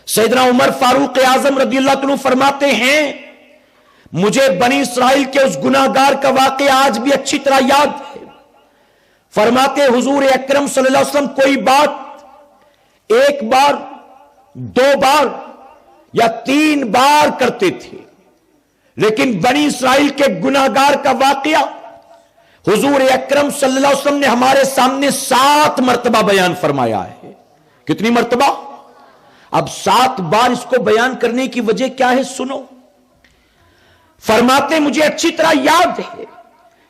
سیدنا عمر فاروق اعظم رضی اللہ عنہ فرماتے ہیں مجھے بنی اسرائیل کے اس گناہگار کا واقعہ آج بھی اچھی طرح یاد ہے. فرماتے حضور اکرم صلی اللہ علیہ وسلم کوئی بات ایک بار دو بار یا تین بار کرتے تھے، لیکن بنی اسرائیل کے گناہگار کا واقعہ حضور اکرم صلی اللہ علیہ وسلم نے ہمارے سامنے 7 مرتبہ بیان فرمایا ہے. کتنی مرتبہ؟ اب 7 بار اس کو بیان کرنے کی وجہ کیا ہے سنو. فرماتے مجھے اچھی طرح یاد ہے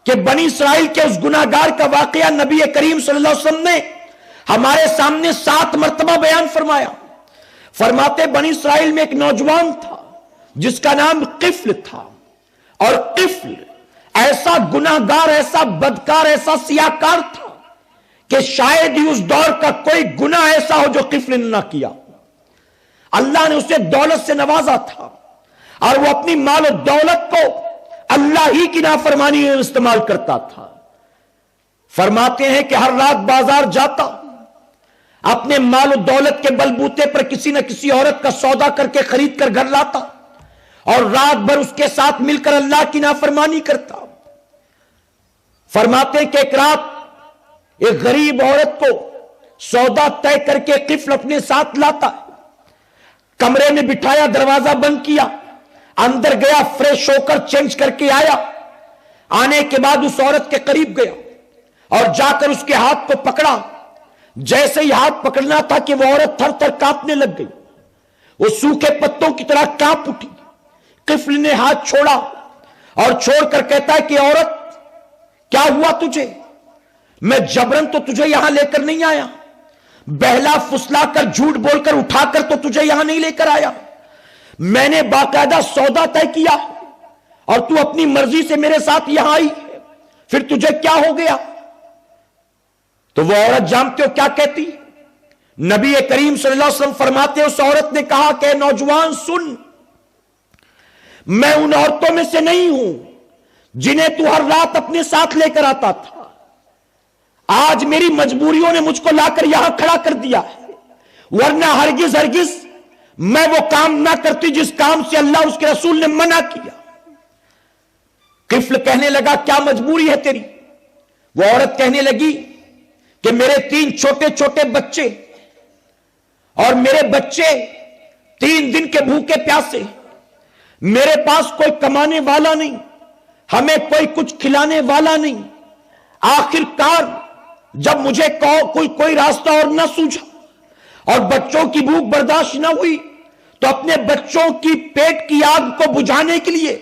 کہ بنی اسرائیل کے اس گناہگار کا واقعہ نبی کریم صلی اللہ علیہ وسلم نے ہمارے سامنے 7 مرتبہ بیان فرمایا. فرماتے بنی اسرائیل میں ایک نوجوان تھا جس کا نام قفل تھا، اور قفل ایسا گناہگار، ایسا بدکار، ایسا سیاہکار تھا کہ شاید ہی اس دور کا کوئی گناہ ایسا ہو جو قفل نے نہ کیا. اللہ نے اسے دولت سے نوازا تھا اور وہ اپنی مال و دولت کو اللہ ہی کی نافرمانی میں استعمال کرتا تھا. فرماتے ہیں کہ ہر رات بازار جاتا، اپنے مال و دولت کے بلبوتے پر کسی نہ کسی عورت کا سودا کر کے خرید کر گھر لاتا اور رات بھر اس کے ساتھ مل کر اللہ کی نافرمانی کرتا. فرماتے ہیں کہ ایک رات ایک غریب عورت کو سودا طے کر کے قفل اپنے ساتھ لاتا ہے. کمرے میں بٹھایا، دروازہ بند کیا، اندر گیا، فریش ہو کر چینج کر کے آیا. آنے کے بعد اس عورت کے قریب گیا اور جا کر اس کے ہاتھ کو پکڑا. جیسے ہی ہاتھ پکڑنا تھا کہ وہ عورت تھر تھر کانپنے لگ گئی، وہ سوکھے پتوں کی طرح کانپ اٹھی. قفل نے ہاتھ چھوڑا اور چھوڑ کر کہتا ہے کہ عورت کیا ہوا تجھے؟ میں جبرن تو تجھے یہاں لے کر نہیں آیا، بہلا فسلا کر جھوٹ بول کر اٹھا کر تو تجھے یہاں نہیں لے کر آیا. میں نے باقاعدہ سودا طے کیا اور تو اپنی مرضی سے میرے ساتھ یہاں آئی، پھر تجھے کیا ہو گیا؟ تو وہ عورت جانتے ہو کیا کہتی؟ نبی کریم صلی اللہ علیہ وسلم فرماتے اس عورت نے کہا کہ نوجوان سن، میں ان عورتوں میں سے نہیں ہوں جنہیں تو ہر رات اپنے ساتھ لے کر آتا تھا. آج میری مجبوریوں نے مجھ کو لا کر یہاں کھڑا کر دیا ہے، ورنہ ہرگز ہرگز میں وہ کام نہ کرتی جس کام سے اللہ اس کے رسول نے منع کیا. قفل کہنے لگا کیا مجبوری ہے تیری؟ وہ عورت کہنے لگی کہ میرے 3 چھوٹے چھوٹے بچے اور میرے بچے 3 دن کے بھوکے پیاسے، میرے پاس کوئی کمانے والا نہیں، ہمیں کوئی کچھ کھلانے والا نہیں. آخر کار جب مجھے کوئی راستہ اور نہ سوجھا اور بچوں کی بھوک برداشت نہ ہوئی تو اپنے بچوں کی پیٹ کی آگ کو بجھانے کے لیے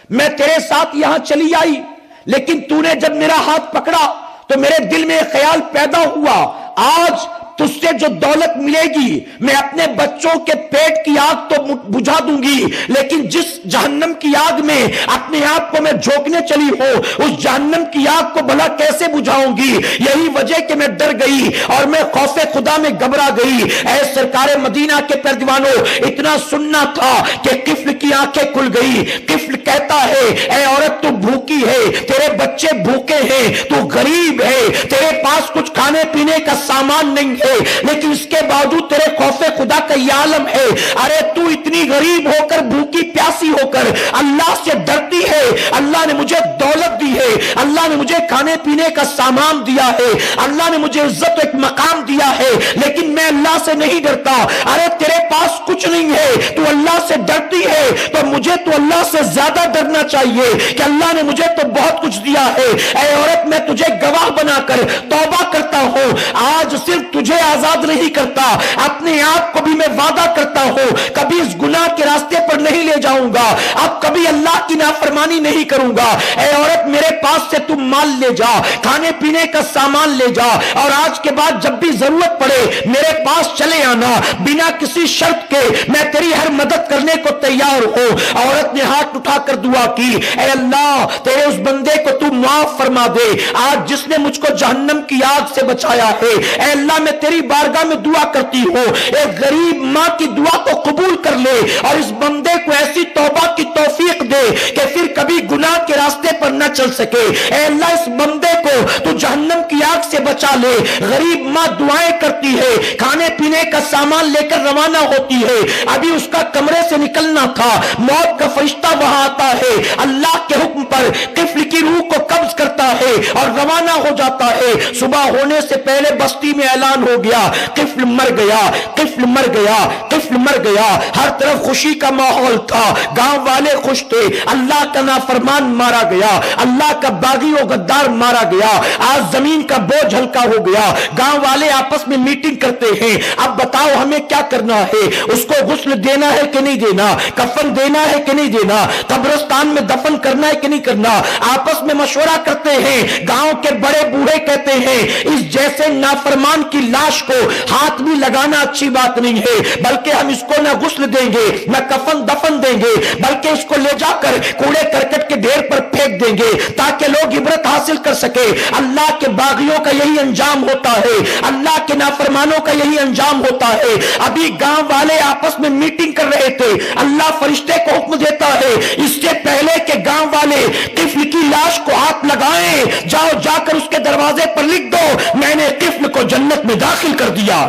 میں تیرے ساتھ یہاں چلی آئی. لیکن تو نے جب میرا ہاتھ پکڑا تو میرے دل میں خیال پیدا ہوا، آج تجھ سے جو دولت ملے گی میں اپنے بچوں کے پیٹ کی آگ تو بجھا دوں گی، لیکن جس جہنم کی آگ میں اپنے آپ کو میں جھونکنے چلی ہوں اس جہنم کی آگ کو بھلا کیسے بجھاؤں گی؟ یہی وجہ کہ میں ڈر گئی اور میں خوف خدا میں گھبرا گئی. اے سرکار مدینہ کے پردیوانوں، اتنا سننا تھا کہ قفل کی آنکھیں کھل گئی. قفل کہتا ہے اے عورت تو بھوکی ہے، تیرے بچے بھوکے ہیں، تو غریب ہے، تیرے پاس کچھ کھانے پینے کا سامان نہیں ہے، لیکن اس کے باوجود تیرے خوف خدا کا یہ عالم ہے. ارے تو اتنی غریب ہو کر، بھوکی پیاسی ہو کر اللہ سے ڈرتی ہے. اللہ نے مجھے دولت دی ہے، اللہ نے مجھے کھانے پینے کا سامان دیا ہے، اللہ نے مجھے عزت ایک مقام دیا ہے، لیکن میں اللہ سے نہیں ڈرتا. ارے تیرے پاس کچھ نہیں ہے، تو اللہ سے ڈرتی ہے، تو مجھے تو اللہ سے زیادہ ڈرنا چاہیے کہ اللہ نے مجھے تو بہت کچھ دیا ہے. اے عورت میں تجھے گواہ بنا کر توبہ کرتا ہوں، آج صرف تجھے آزاد نہیں کرتا، اپنے آپ کو بھی میں وعدہ کرتا ہوں کبھی اس گناہ کے راستے پر نہیں لے جاؤں گا، اب کبھی اللہ کی نافرمانی نہیں کروں گا. اے عورت میرے پاس سے تم مال لے جا، کھانے پینے کا سامان لے جا، اور آج کے بعد جب بھی ضرورت پڑے میرے پاس چلے آنا، بنا کسی شرط کے میں تیری ہر مدد کرنے کو تیار ہوں. عورت نے ہاتھ اٹھا کر دعا کی، اے اللہ تیرے اس بندے کو تو معاف فرما دے آج جس نے مجھ کو جہنم کی آگ سے بچایا ہے. اے اللہ میں تیری بارگاہ میں دعا کرتی ہوں ایک غریب ماں کی دعا کو قبول کر لے اور اس بندے کو ایسی توبہ کی توفیق دے کہ پھر کبھی گناہ کے راستے پر نہ چل سکے۔ اے اللہ اس بندے کو تو جہنم کی آگ سے بچا لے۔ غریب ماں دعائیں کرتی ہے، کھانے پینے کا سامان لے کر روانہ ہوتی ہے، ابھی اس کا کمرے سے نکلنا تھا، موت کا فرشتہ وہاں آتا ہے، اللہ کے حکم پر قفل کی روح کو قبض کرتا ہے اور روانہ ہو جاتا ہے۔ صبح ہونے سے پہلے بستی میں اعلان ہو گیا، قفل مر گیا، قفل مر گیا، قفل مر گیا۔ ہر طرف خوشی کا ماحول تھا، گاؤں والے خوش تھے، اللہ کا نافرمان مارا گیا، اللہ کا باغی و غدار مارا گیا۔ آج زمین کا بوجھ ہلکا ہو گیا۔ گاؤں والے آپس میں میٹنگ کرتے ہیں، اب بتاؤ ہمیں کیا کرنا ہے، اس کو غسل دینا ہے کہ نہیں دینا، کفن دینا ہے کہ نہیں دینا، قبرستان میں دفن کرنا ہے کہ نہیں کرنا۔ آپس میں مشورہ کرتے ہیں، گاؤں کے بڑے بوڑھے کہتے ہیں اس جیسے نافرمان کی لاش کو ہاتھ بھی لگانا اچھی بات نہیں ہے، بلکہ ہم اس کو نہ غسل دیں گے نہ کفن دفن دیں گے، بلکہ اس کو لے جا کر کوڑے کرکٹ کے ڈھیر پر پھینک دیں گے تاکہ لوگ عبرت حاصل کر سکے۔ اللہ کے باغیوں کا یہی انجام ہوتا ہے، اللہ کے نافرمانوں کا یہی انجام ہوتا ہے۔ ابھی گاؤں والے آپس میں میٹنگ کر رہے تھے، اللہ فرشتے کو حکم دیتا ہے اس سے پہلے کہ گاؤں والے قفل کی لاش کو ہاتھ لگائیں، جاؤ جا کر اس کے دروازے پر لکھ دو میں نے قفل کو جنت میں داخل کر دیا۔